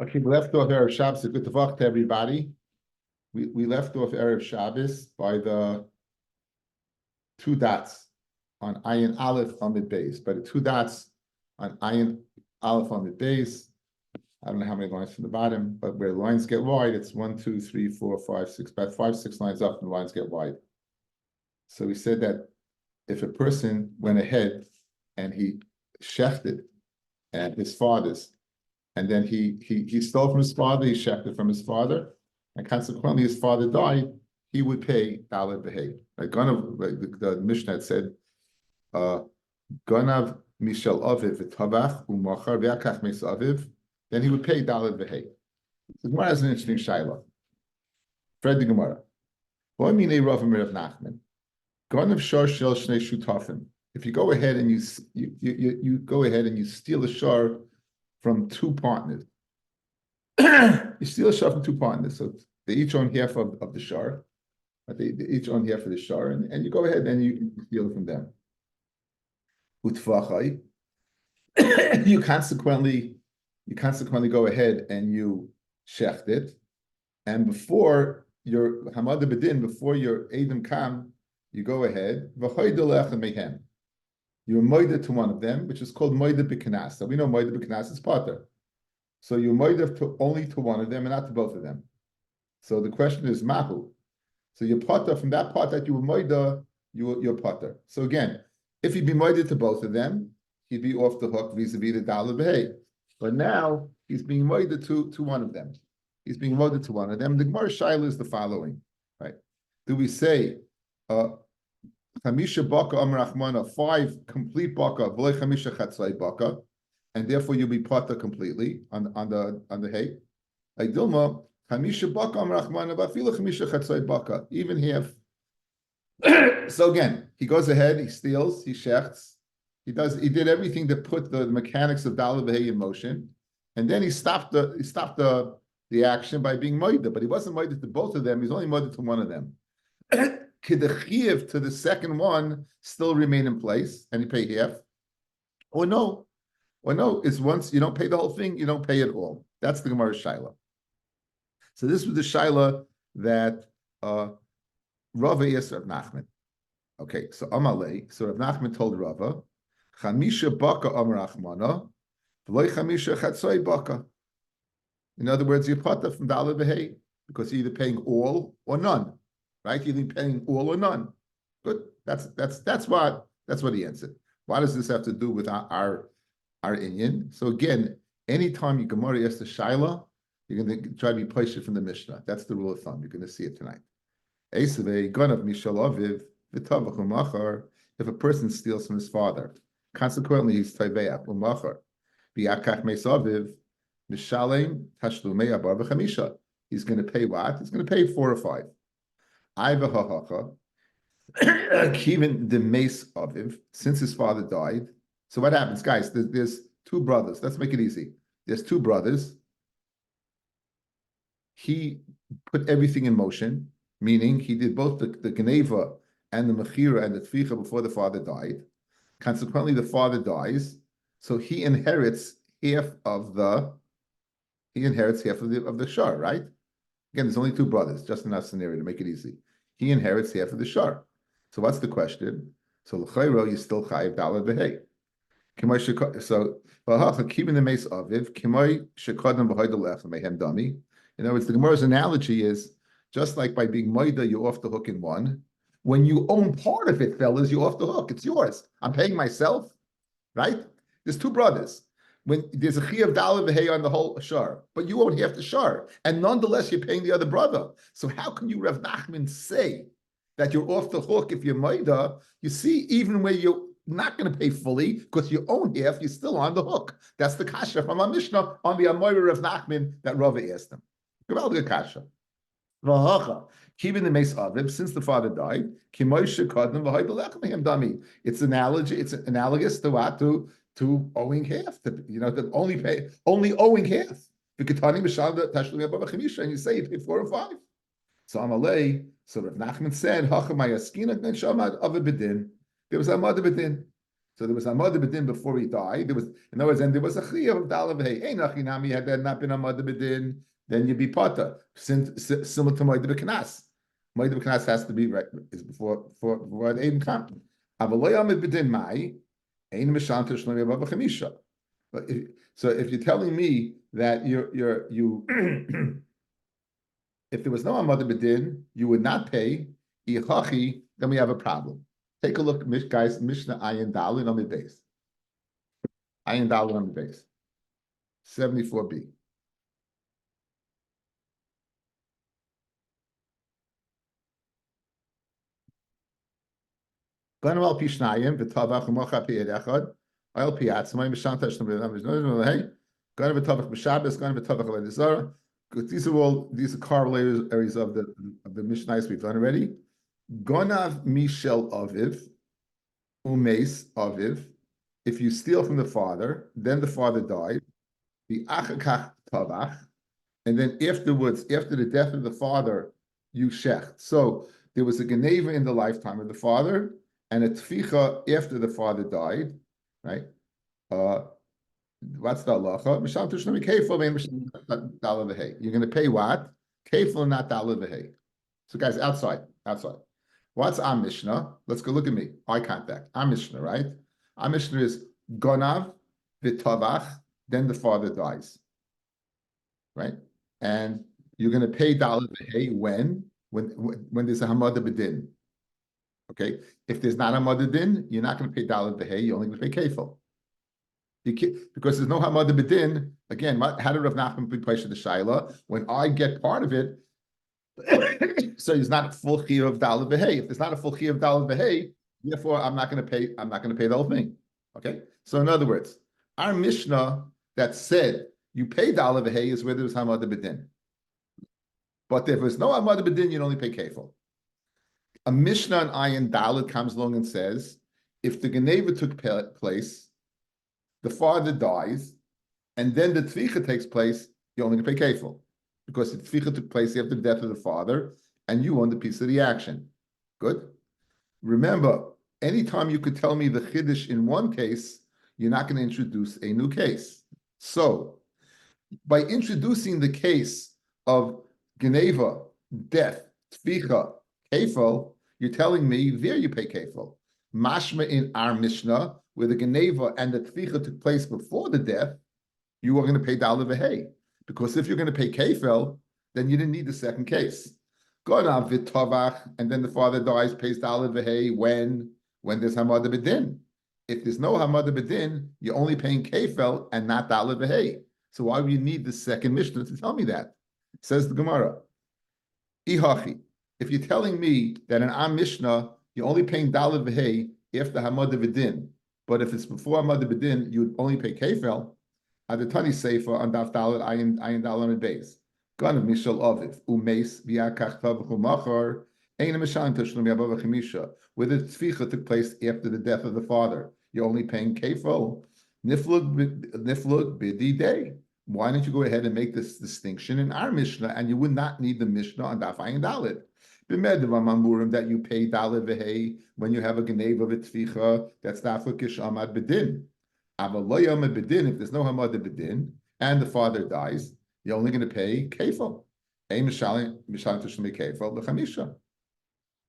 Okay, we left off Erev Shabbos. Good to talk to everybody. We left off Erev Shabbos by the two dots on Ayin Aleph Amid Beis. By the two dots on Ayin Aleph Amid Beis. I don't know how many lines from the bottom, but where lines get wide, it's 1, 2, 3, 4, 5, 6, about 5, 6 lines up, and the lines get wide. So we said that if a person went ahead and he shechted at his father's, and then he stole from his father, he shechted from his father, and consequently his father died, he would pay Daled Behei. Like the Mishnah had said, Ganav Mishal Aviv v'Tavach u'Machar v'Yakach Meis Aviv, then he would pay Daled Behei. The Gemara has an interesting shaila. Fred the Gemara. What mean a Rav Nachman? Ganav Shar Shel Shnei Shutafim. If you go ahead and you go ahead and you steal a shar from two partners, you steal a shar from two partners, so they each own half of the shar, but they each own half of the shar, and you go ahead and you steal it from them. Utvachai, you consequently go ahead and you shecht it, and before your Hamad Bedin, before your Edom Kam, you go ahead, v'choydolech mehem. You're moida to one of them, which is called moida b'kanas. So we know moida b'kanas is pater. So you're moida only to one of them and not to both of them. So the question is mahu. So you're pater from that part that you were moida, you're pater. So again, if he'd be moida to both of them, he'd be off the hook vis-a-vis the daled behei. But now he's being moida to one of them. He's being moida to one of them. The Gemara shaila is the following, right? Do we say Chamisha baka amrachmana, 5 complete baka, v'lei chamisha chatzai baka, and therefore you'll be pata completely on the hay. Like Dilma, Chamisha baka amrachmana, v'afilu chamisha chatzai baka, even half. So again, he goes ahead, he steals, he shechts, he did everything to put the mechanics of Daled Behei in motion, and then he stopped the action by being moida, but he wasn't moida to both of them, he's only moida to one of them. Could the chiyuv to the second one still remain in place and you pay half? Or no, it's once you don't pay the whole thing, you don't pay it all. That's the Gemara's shaila. So this was the shaila that Rava asked Rav Nachman. Okay, so Amalei, so Rav Nachman told Rava, Chamisha baka amar Achmana, v'loy chamisha chatzoi baka. In other words, you're pata from Daled Behei because you're either paying all or none. Right? You're either paying all or none. Good. That's what he answered. What does this have to do with our inyan? So again, anytime you Gemara asks the shaila, you're going to try to be placed from the Mishnah. That's the rule of thumb. You're going to see it tonight. If a person steals from his father, consequently he's taybeach umachar. Biakach meisaviv mishalem tashlumei abar v'chamisha. He's going to pay what? He's going to pay 4 or 5. Even the mace of him, since his father died. So what happens, guys? There's 2 brothers. Let's make it easy. There's 2 brothers. He put everything in motion, meaning he did both the Geneva and the Mechira and the Tficha before the father died. Consequently, the father dies, so he inherits half of the shar, right? Again, there's only 2 brothers, just in our scenario to make it easy. He inherits half of the shar. So what's the question? So l'chayro, you still chayiv Daled Behei. So keeping the mace aviv kimay shekodem b'hoydel mehem dami. In other words, the Gemara's analogy is just like by being moida, you're off the hook in one. When you own part of it, fellas, you're off the hook. It's yours. I'm paying myself, right? There's 2 brothers. When there's a chiyuv Daled Behei on the whole shar, but you own half the shar, and nonetheless you're paying the other brother. So how can you, Rav Nachman, say that you're off the hook if you're moida? You see, even where you're not going to pay fully because you own half, you're still on the hook. That's the kasha from our Mishnah on the Amoira Rav Nachman that Rava asked him. Gewaldige kasha. Keeping the mace aviv, since the father died, it's analogous to what? To owing half, to only owing half. And you say you pay 4 or 5. So Amalei, so Rav Nachman said, there was a mother bedin. So there was Hamad Bedin before he died. There was, in other words, and there was a chiyuv of Dalav V'Hei. Hey, Nachinami, had there not been Hamad Bedin, then you'd be Pata. Similar to Moed B'Knas. Moed B'Knas has to be right is before the Aiden come. Avaloi Hamad Bedin Mai, Ein Mishanter Shlomi Abba Chamisha. So if you're telling me that you if there was no Hamad Bedin, you would not pay Ichachi, then we have a problem. Take a look, guys, Mishnah Ayin Dalin on the base. Ayin Dalin on the base. 74b. Ganu al Pishnayim, V'tavach U'mocha Pi Echad, Oil Pi Atzmai, Mishanta Shnum B'Nam, Hey, Ganu V'tavach B'Shabbos, Ganu V'tavach V'Dizara. These are corollaries of the Mishnahs we've done already. Gonav Mishel Aviv, Umeis Aviv. If you steal from the father, then the father died. The Achakach Tavach, and then afterwards, after the death of the father, you shecht. So there was a geneva in the lifetime of the father, and a tficha after the father died, right? What's the halacha? You're going to pay what? Kefil, not dalad. So guys, outside. What's our Mishnah? Let's go look at me. Eye contact. Our Mishnah, right? Our Mishnah is Gonav v'tavach, then the father dies. Right? And you're going to pay dalad v'hei when there's a hamad bedin. Okay? If there's not a hamad bedin, you're not going to pay dalad v'hei, you're only going to pay kefil. Because there's no hamad bedin. Again, how did Rav Nachman be placed in the shaila? When I get part of it, so it's not a full chiyuv of dalad v'hei. If there's not a full chiyuv of dalad v'hei, therefore I'm not going to pay the whole thing. Okay. So in other words, our Mishnah that said you pay dalad v'hei is where there was hamad bedin. But if there's no hamad bedin, you'd only pay kefil. A Mishnah on Ayin Dalad comes along and says, if the geneva took place, the father dies, and then the tficha takes place, you're only going to pay kefil. Because the tficha took place after the death of the father, and you own the piece of the action. Good? Remember, anytime you could tell me the chiddush in one case, you're not going to introduce a new case. So, by introducing the case of geneva, death, tficha, kefil, you're telling me there you pay kefil. Mashma in our Mishnah, where the geneva and the tficha took place before the death, you are going to pay dalad v'hei. Because if you're going to pay kefil, then you didn't need the second case. Gonav v'tavach, and then the father dies, pays dalad v'hei when there's hamad bedin. If there's no hamad bedin, you're only paying kefil and not dalad v'hei. So why would you need the second Mishnah to tell me that? Says the Gemara. Ihachi. If you're telling me that in our Mishnah you're only paying dalad v'hei after hamad bedin, but if it's before hamad bedin, you would only pay kefil. Adatani Sefer on Daf Dalad Ayin Dalam and Beis. Ganav Mishal Aviv Umeis V'Yakach Tavach Umachar Ein Mishan Tashlum Yabav Chemisha. Where the tficha took place after the death of the father, you're only paying kefil. Niflug Bidi Day. Why don't you go ahead and make this distinction in our Mishnah, and you would not need the Mishnah on Daf Ayin Dalad. That you pay dalad v'hei when you have a geneva of tficha that's dafur kishamad bedin. If there's no hamad bedin and the father dies, you're only going to pay kefil.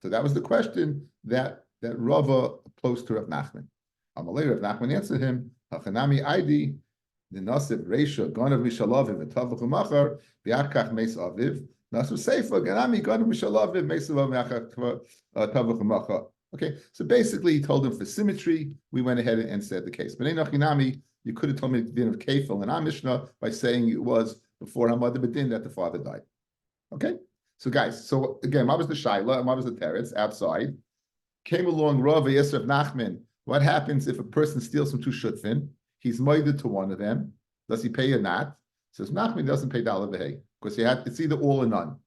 So that was the question that Rava posed to Rav Nachman. Amalei Rav Nachman answered him, Hachanami Aidi, the Nasib Reisha, Ganav Mishalavim, and Tavach Umachar, V'Yakach Meis Aviv, Nasib Seifa, Ganami, Ganav Mishalavim, Meis Aviv, Tavach Umachar. Okay, so basically he told him for symmetry, we went ahead and said the case. But you could have told me the din of kefil in our Mishnah by saying it was before Hamad Bedin that the father died. Okay, so guys, so again, what was the shaila and what was the teretz outside? Came along Rav Yosef Nachman. What happens if a person steals from two shutfin? He's moided to one of them. Does he pay or not? Says Nachman doesn't pay dalad v'hei because it's either all or none.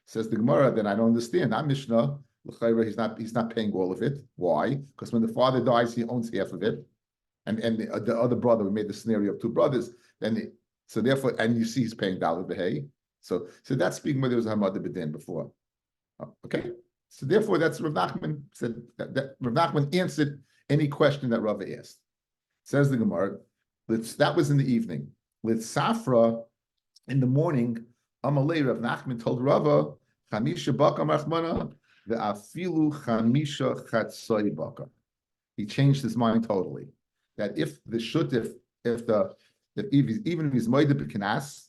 Says the Gemara, then I don't understand. Our Mishnah. He's not paying all of it. Why? Because when the father dies, he owns half of it, and the other brother, we made the scenario of two brothers. So therefore, and you see he's paying dalad v'hei. So that's speaking where there was a hamad bedin before. Okay, so therefore that's Rav Nachman said that Rav Nachman answered any question that Rava asked. Says the Gemara, that was in the evening. With Safra, in the morning, Amalei Rav Nachman told Rava, Chamisha baka marchmana, ve'afilu chamisha chatzoi baka. He changed his mind totally. That if the shutif, even if he's moed b'kinas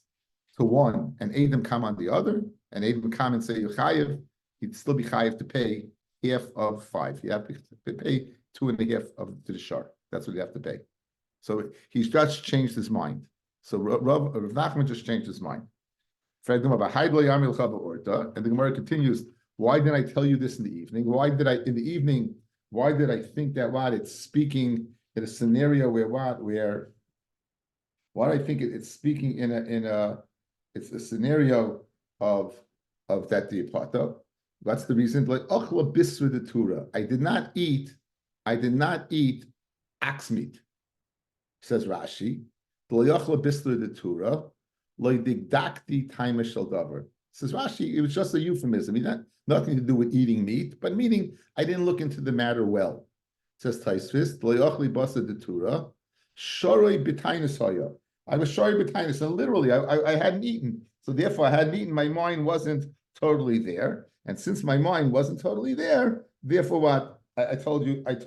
to one, and Adam come on the other, and Adam come and say Yechayev, he'd still be chayev to pay half of 5. You have to pay 2.5 to the shar. That's what you have to pay. So he's just changed his mind. So Rav Nachman just changed his mind. And the Gemara continues, why did I tell you this in the evening? Why did I think that it's speaking in a scenario where why do I think it's speaking it's a scenario of that diapata? That's the reason. Like achla bisra de Torah. I did not eat ox meat. Says Rashi. L'yachla bisra de Torah. Lo'digdakti time shel davar. Says Rashi. It was just a euphemism. It had nothing to do with eating meat, but meaning I didn't look into the matter well. Says Taisvis. Lo'yachli basra de Torah. Shoroi b'tainus haya. I was shoroi b'tainus, and literally I hadn't eaten. So therefore I hadn't eaten. My mind wasn't totally there. And since my mind wasn't totally there, therefore what? I told you what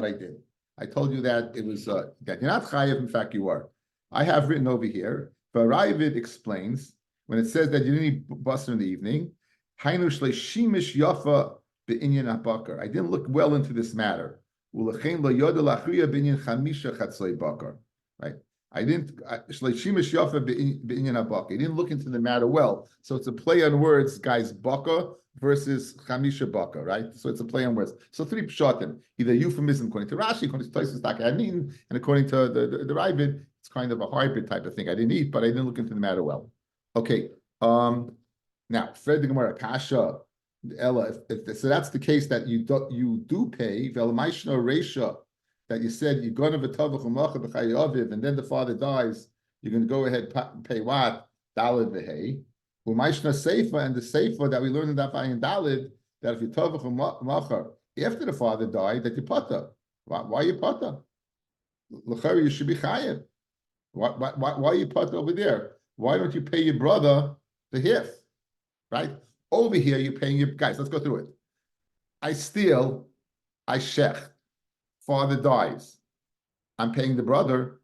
I did. I told you that it was that you're not chayiv, in fact you are. I have written over here, Varavid explains, when it says that you didn't eat basar in the evening, Hainu shleishimish yafa be'inyan habakar. I didn't look well into this matter. Ulechein lo yoda lachriya be'inyan chamisha chatzoi bakar. Right? I didn't shleishimish yafa be'inyan habakar. I didn't look into the matter well. So it's a play on words, guys, baka versus chamisha baka, right? So it's a play on words. So 3 pshatim, either euphemism according to Rashi, according to Tosfos, I hadn't eaten, and according to the Ravid, it's kind of a hybrid type of thing. I didn't eat, but I didn't look into the matter well. Okay. Now, Fred the Gemara Kasha, Ella. So that's the case that you do pay Velmaishna Resha, that you said you're going to v'tavach u'macha b'chayaviv, and then the father dies. You're going to go ahead and pay what dalid v'hei. U'maishna seifa, and the seifa that we learned in that and dalid, that if you tavach u'macha after the father died, that you pata. Why you pata? L'chari, you should be chayiv. Why you pata over there? Why don't you pay your brother the half? Right? Over here, you're paying your guys. Let's go through it. I steal, I shech. Father dies. I'm paying the brother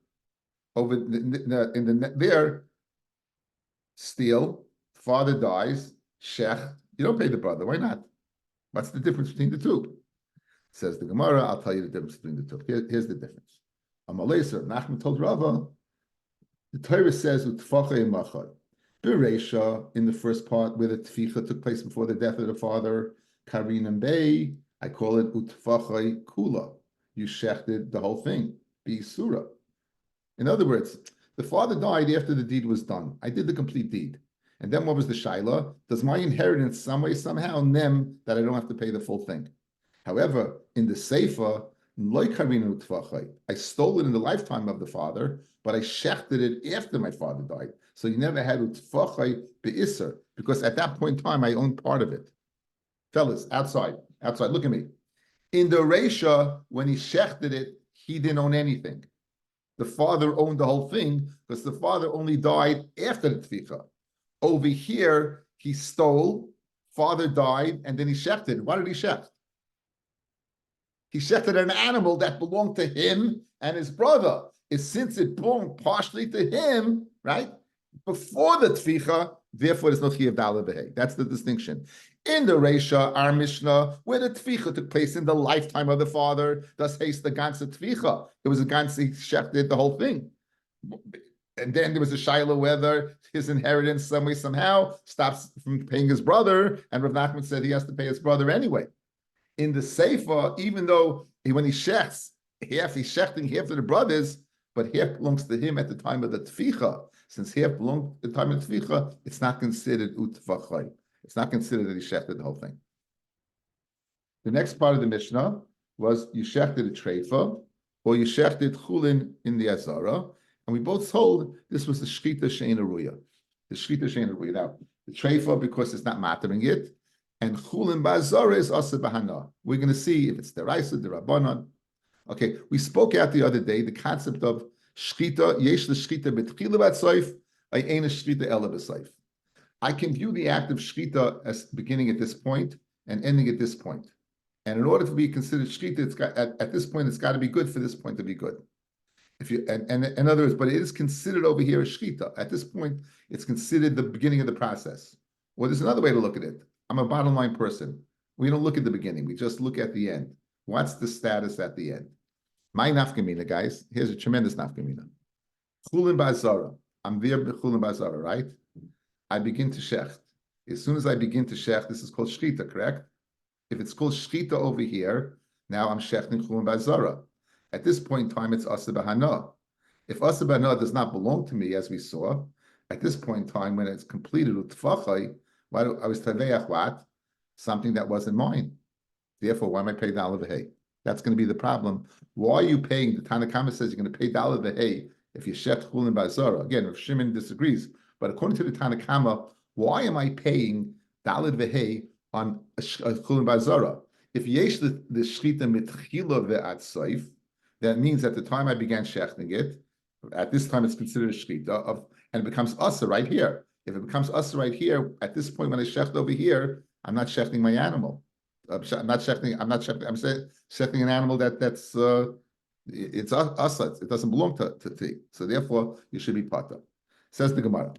over there. Steal, father dies, shech. You don't pay the brother. Why not? What's the difference between the two? Says the Gemara. I'll tell you the difference between the two. Here's the difference. Amalesa, Nachman told Rava, the Torah says utfachei machad. Bereisha, in the first part where the tficha took place before the death of the father, Karin and Bay, I call it utfachei kula. You shechted the whole thing. Be surah. In other words, the father died after the deed was done. I did the complete deed. And then what was the shaila? Does my inheritance some way, somehow, nem that I don't have to pay the full thing? However, in the seifa, I stole it in the lifetime of the father, but I shechted it after my father died. So you never had utfachai be'isser, because at that point in time, I owned part of it. Fellas, outside, look at me. In the Reisha, when he shechted it, he didn't own anything. The father owned the whole thing, because the father only died after the tficha. Over here, he stole, father died, and then he shechted. Why did he shecht? He shechted an animal that belonged to him and his brother. Since it belonged partially to him, right? Before the tficha, therefore there's no chiyuv daled b'hei. That's the distinction. In the Reisha, our Mishnah, where the tficha took place in the lifetime of the father, thus haste the ganze tficha. It was a ganze, he shechted the whole thing. And then there was a shaila whether his inheritance some way, somehow, stops from paying his brother, and Rav Nachman said he has to pay his brother anyway. In the Seifa, even though when he shechts, he's shechting half of the brothers, but half belongs to him at the time of the tficha. Since half belonged at the time of the tficha, it's not considered utfachai. It's not considered that he shechted the whole thing. The next part of the Mishnah was you shechted a treifa, or you shechted chulin in the azara, and we both told this was the shchita she'ena ruya. The shchita she'ena ruya. Now, the treifa, because it's not mattering it, and chulin ba'azara is asa b'hana. We're going to see if it's deraisa, derabanan. Okay, we spoke out the other day the concept of shchita, yesh l'shchita b'tchila b'atzoif, ein shchita ela b'soif. I can view the act of shchita as beginning at this point and ending at this point. And in order to be considered shchita, it's got at this point, it's got to be good for this point to be good. If you and in other words, but it is considered over here as shchita. At this point, it's considered the beginning of the process. Well, there's another way to look at it. I'm a bottom line person. We don't look at the beginning, we just look at the end. What's the status at the end? My nafkamina, guys, here's a tremendous nafkamina. Chulin ba'azara. I'm there b'chulin ba'azara, right? I begin to shecht. As soon as I begin to shecht, this is called shchita, correct? If it's called shchita over here, now I'm shechting chulin ba'azara. At this point in time, it's asa b'hana. If asa b'hana does not belong to me, as we saw, at this point in time, when it's completed with tfachai, I was taveach what? Something that wasn't mine. Therefore, why am I paying dollar v'hei? That's going to be the problem. Why are you paying? The Tanakhama says you're going to pay dollar v'hei if you shech chulin ba'azara. Again, if Shimon disagrees, but according to the Tanakhama, why am I paying dollar v'hei on a chulin ba'azara? If yesh the shchita mitchila ve'atzaif, that means at the time I began shechting it, at this time it's considered a shchita and it becomes asa right here. If it becomes asa right here, at this point when I shecht over here, I'm not shechting my animal. I'm not shechting. I'm shechting an animal that's it's asa. It doesn't belong to. So therefore, you should be pata. Says the Gemara.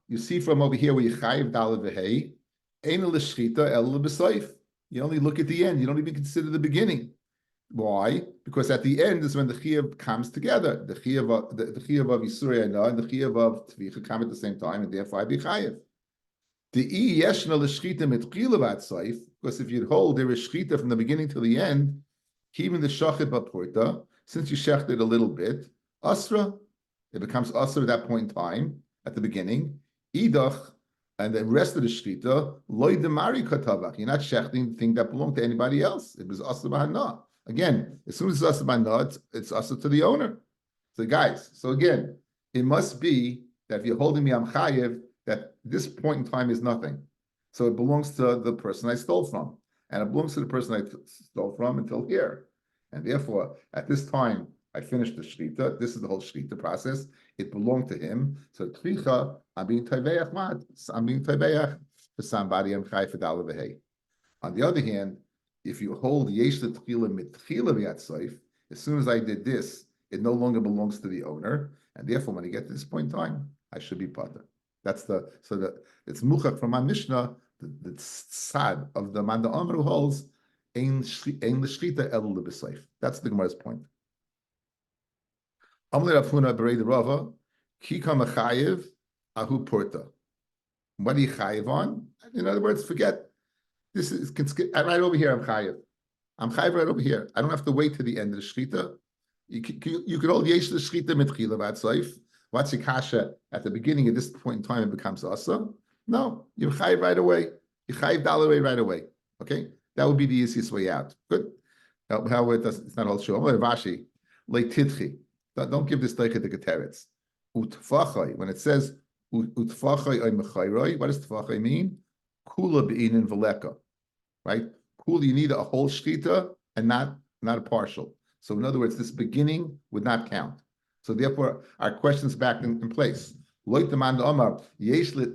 You see from over here where you chayiv daled v'hei, ein l'shchita el l'b'soif. You only look at the end. You don't even consider the beginning. Why? Because at the end is when the chiyuv comes together. The chiyuv of Yisuray and the chiyuv of Tvicha come at the same time, and therefore I be chayiv. The yeshna l'shchita mitchila v'atzaif, because if you'd hold there is shchita from the beginning to the end, even the shachet b'porta, since you shechted a little bit, asra, it becomes asra at that point in time, at the beginning, idach, and the rest of the shchita, loy demari katavach. You're not shechting the thing that belonged to anybody else. It was asra b'hana. Again, as soon as it's asa b'hana, it's asa to the owner. So guys, so again, it must be that if you're holding me, I'm chayiv, that this point in time is nothing. So it belongs to the person I stole from. And it belongs to the person I stole from until here. And therefore, at this time, I finished the shchita. This is the whole shchita process. It belonged to him. So tvicha, I'm being taveach mad. I'm being taveach for somebody. I'm chayiv for daled v'hei. On the other hand, if you hold yesh l'tchila mitchila v'yatzoif, as soon as I did this, it no longer belongs to the owner, and therefore, when I get to this point in time, I should be pater. That's it's muchach from my Mishnah, the tzad of the man the Amr who holds ein l'shchita el l'b'soif. That's the Gemara's point. Amle Rafuna berei the Rava kika mechayev ahu porta. What are you chayev on? In other words, forget. This is right over here. I'm chayiv. I'm chayiv right over here. I don't have to wait to the end of the shchita. You could hold yesh the shchita mitchila v'atzaif. What's your kasha at the beginning of this point in time? It becomes asa. No, you're chayiv right away. You chayiv dalaway right away. Okay, that would be the easiest way out. Good. How it does? It's not all true. Rashi leitidchi. Don't give this teicha to Geteretz. Utfachai. When it says utfachai oy mechayroi, what does tfachai mean? Kula be'inin v'leka, right? Kula, you need a whole shchita and not a partial. So in other words, this beginning would not count. So therefore, our question's back in place. Loit demand omar yesh le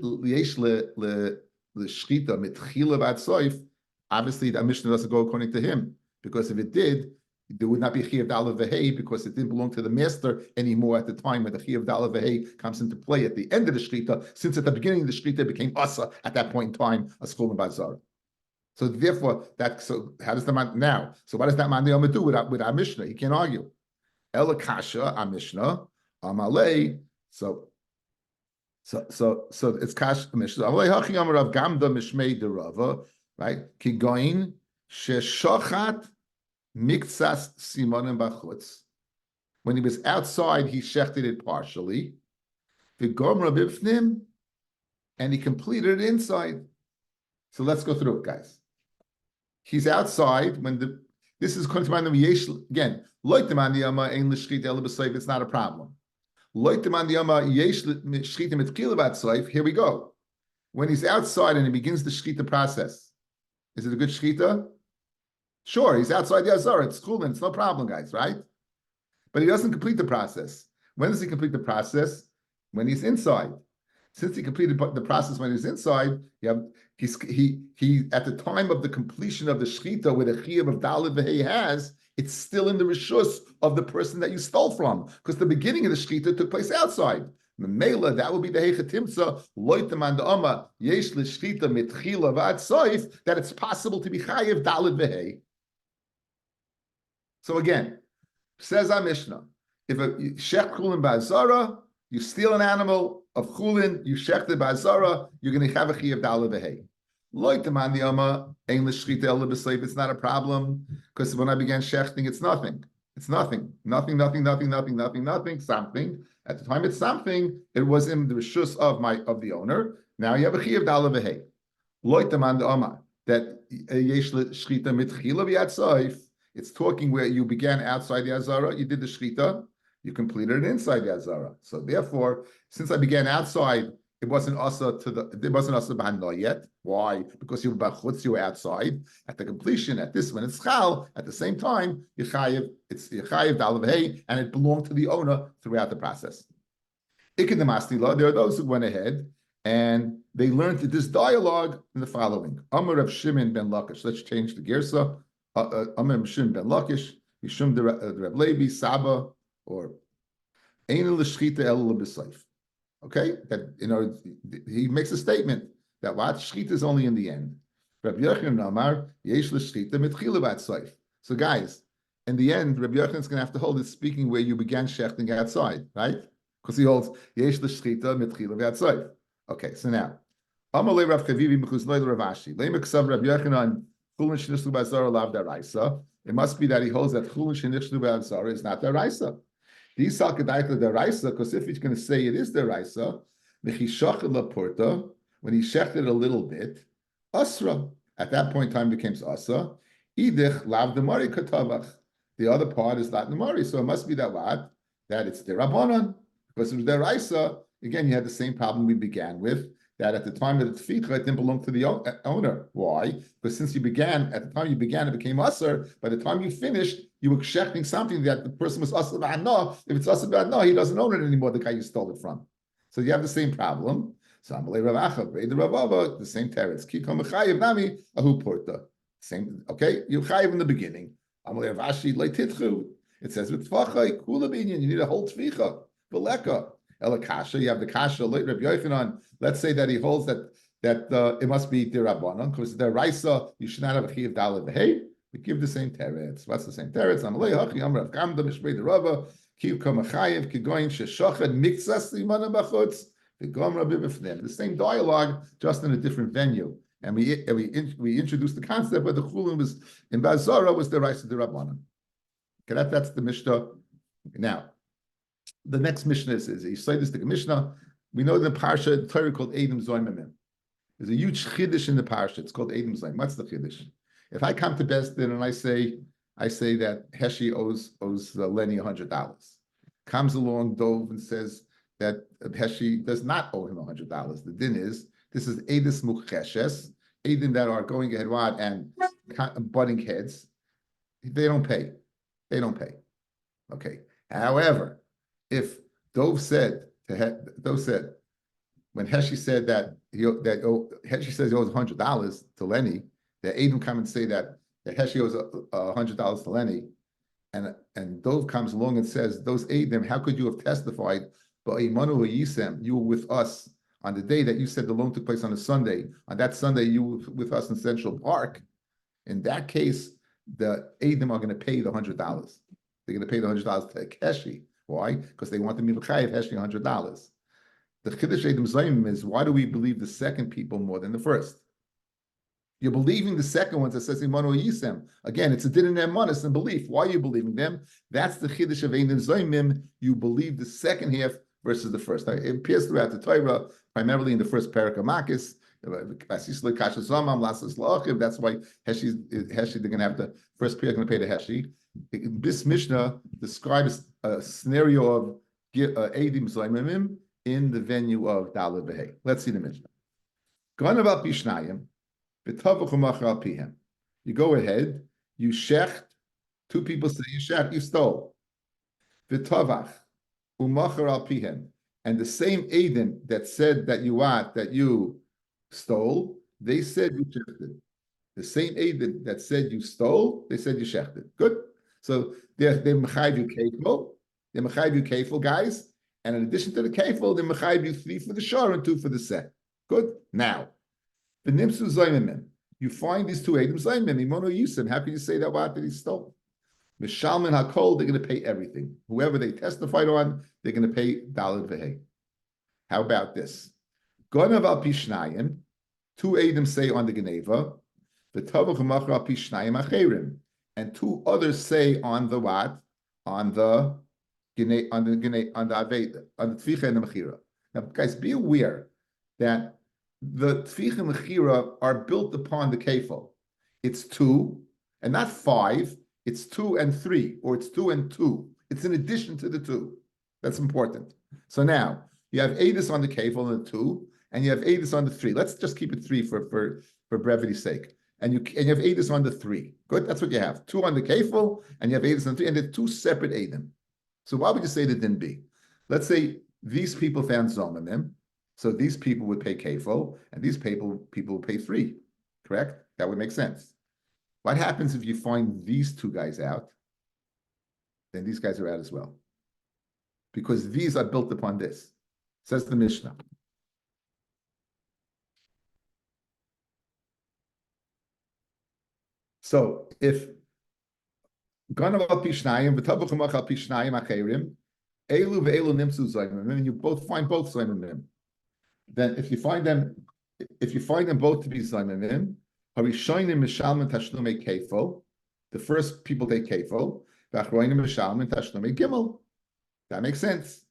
shchita mitchila v'atzoif. Obviously, the Mishnah doesn't go according to him, because if it did, there would not be chiyuv daled v'hei, because it didn't belong to the master anymore at the time when the chiyuv daled v'hei comes into play at the end of the shchita, since at the beginning of the shchita it became asa at that point in time, a school in bazar. So therefore, how does the man now? So what does that man do with our Mishnah? He can't argue. Elakasha, our Mishnah, Amalei. So it's kash Mishnah. Amalei hachi amarav gamda mishmei derava, right? Kigoin sheshochat miktsas simonim bachutz. When he was outside, he shechted it partially. V'gomra b'fnim, and he completed it inside. So let's go through it, guys. He's outside when this is going to mind yesh again. Like the maniyama ein l'shchita el b'soif, it's not a problem. Here we go. When he's outside and he begins the shchita process, is it a good shchita? Sure, he's outside the azara. It's cool, and it's no problem, guys, right? But he doesn't complete the process. When does he complete the process? When he's inside. Since he completed the process when he's inside, he at the time of the completion of the shechita with a chiyuv of daled v'hei has, it's still in the rishus of the person that you stole from, because the beginning of the shechita took place outside. Memela, that would be the heichatimsa loitem and oma yesh l'shechita mitchila v'ad soif, that it's possible to be chayiv daled v'hei. So again, says our Mishnah, if a shech chulin ba'azara, you steal an animal of chulin, you shech the ba'azara, you're going to have a chiyuv daled v'hei. Loitem and oma ein l'shechita el b'seif. It's not a problem, because when I began shechting, it's nothing. It's nothing. Nothing. Something. At the time it's something, it was in the rishus of the owner. Now you have a chiyuv daled v'hei. Loitem and oma that yesh l'shechita mitchila v'yad soif. It's talking where you began outside the azara, you did the shechita, you completed it inside the azara. So therefore, since I began outside, it wasn't asa b'hanah yet. Why? Because you were b'chutz, you were outside. At the completion, at this when it's chal, at the same time, it's daled v'hei, and it belonged to the owner throughout the process. There are those who went ahead and they learned this dialogue in the following: Amar Rav Shimon ben Lakish. Let's change the girsa. Amar Shimon ben Lakish, Yishum the Reb Levi Saba, or Ein l'shchita el l'b'seif. Okay, that he makes a statement that what shchita is only in the end. Rabbi Yochanan Amar yesh l'shchita mitchila v'ad soif. So guys, in the end, Rabbi Yochanan is going to have to hold it speaking where you began shechting outside, right? Because he holds yesh l'shchita mitchila v'ad soif. Okay, so now Amar le Rav Chavivi mechuz loy Rav Ashi le'mek sav Rabbi Yochanan. It must be that he holds that chulin shenishlu b'azara is not daraisa. These salkadaita daraisa, because if he's going to say it is daraisa, mechishach laporta, when he shechted a little bit, asra. At that point in time becomes asa. Idich lav demari katavach. The other part is not demari, so it must be that what? That it's derabanan. Because it was daraisa, again, you had the same problem we began with, that at the time of the tefillah, it didn't belong to the owner. Why? Because since you began, at the time you began, it became usher. By the time you finished, you were shechting something that the person was usher ba'anah. If it's usher ba'anah, he doesn't own it anymore, the guy you stole it from. So you have the same problem. So Amalei Rav Acha, the Rav, the same teretz. Kikom mechayev nami ahu porta. Same, okay? You chayev in the beginning. Amalei Rav Ashi leititchu. It says with tfachai kula binyan. You need a whole tficha. Beleka. Elakasha, you have the kasha, Rabbi Yochanan. Let's say that he holds that it must be dirabanan, because the raisa you should not have a chiyuv daled v'hei. We give the same teretz. What's the same teretz? Amalei hachi amrav kamda mishmei derava kiv kamachayev kigoyin sheshachad mixas limana b'chutz v'gom rabbi b'fnem. The same dialogue, just in a different venue. And we introduced the concept where the chulin was in Bazara was the raisa dirabanan. Okay, that's the Mishnah. Now, the next Mishnah is you say this to the Mishnah. We know the parsha, the Torah called Edom Zoymimim. There's a huge chiddush in the parsha. It's called Edom Zoym. What's the chiddush? If I come to Beis Din and I say that Heshi owes Lenny $100, comes along Dov and says that Heshi does not owe him $100. The din is this is Edis Mukcheshes, Edom that are going ahead and butting heads. They don't pay. Okay. However, if Dov said when Heshi said Heshi says he owes $100 to Lenny, that Edom come and say that Heshi owes $100 to Lenny, and Dov comes along and says, those Edom, how could you have testified? But Imanu Yisem, you were with us on the day that you said the loan took place on a Sunday. On that Sunday, you were with us in Central Park. In that case, the Edom are going to pay the $100. They're going to pay the $100 to Heshi. Why? Because they want the Milachayev Heshi $100. The Chiddush Edom Zoymim is, why do we believe the second people more than the first? You're believing the second ones that says Imanu Yisem. Again, it's a din in emunas and belief. Why are you believing them? That's the Chiddush of Edom Zoymim. You believe the second half versus the first. It appears throughout the Torah, primarily in the first parak of Makis. That's why Heshi, they're going to have the first parak going to pay the Heshi. This Mishnah describes a scenario of Eidim Zaymimim in the venue of Daled Behei. Let's see the Mishnah. Ganav al Pishnayim, v'tavach u'machar al pihem. You go ahead, you shecht, two people say you shecht, you stole. V'tavach u'machar al pihem. And the same Eidim that said that you stole, they said you shechted. The same Eidim that said you stole, they said you shechted. Good. So they're mechayiv you kefil. They're mechayiv you kefil, guys. And in addition to the kefil, they're mechayiv you 3 for the shor and 2 for the set. Good. Now, the nimsu zaymimim. You find these two Eidim zaymim. Imono yusem. How can you say that he stole? Mishalman hakol. They're going to pay everything. Whoever they testified on, they're going to pay daled v'hei. How about this? Gonav al pishnayim. Two Eidim say on the Geneva, the Tavach Machar al Pishnayim Acherim, and two others say on the what? On the Aveda, on the Tficha and the Mechira. Now, guys, be aware that the Tficha and Mechira are built upon the Kefal. It's 2, and not 5. It's 2 and 3, or it's 2 and 2. It's in addition to the 2. That's important. So now you have Eidus on the Kefal and the 2. And you have Eidus on the 3. Let's just keep it 3 for brevity's sake. And you have Eidus on the 3. Good, that's what you have. 2 on the Kefil, and you have Eidus on the 3, and they're 2 separate Eidim. So why would you say that didn't be? Let's say these people found Zomanim, so these people would pay Kefil, and these people would pay 3. Correct? That would make sense. What happens if you find these 2 guys out? Then these guys are out as well. Because these are built upon this. Says the Mishnah. So if Ganav al Pishnayim, v'tavach u'machar al Pishnayim acherim, elu ve'elu nimtzu zaymimim, and you both find both zaymimim. Then if you find them both to be zaymimim, harishonim mishalmen tashlumei kefo, the first people take kefo, v'achroinim mishalmen tashlumei gimel. That makes sense.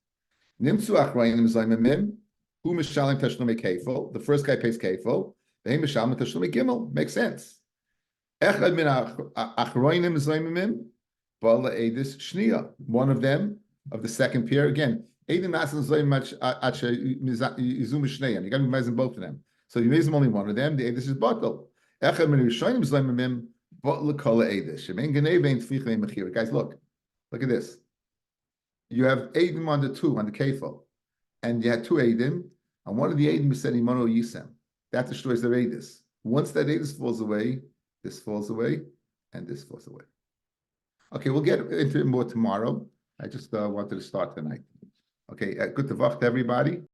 Nimtzu achroinim zaymimim, hu mishalmen tashlumei kefo. The first guy pays kefo, v'hem mishalmen tashlumei gimel. Makes sense. One of them of the second pair again. You got to memorize both of them. So you raise only one of them. The Eidus is batal. Guys, look at this. You have Eidim on the 2 on the kefil, and you had 2 Eidim, and one of the Eidim said Imono Yisem. That destroys the Eidus. Once that Eidus falls away, this falls away, and this falls away. Okay, we'll get into it more tomorrow. I just wanted to start tonight. Okay, good to everybody.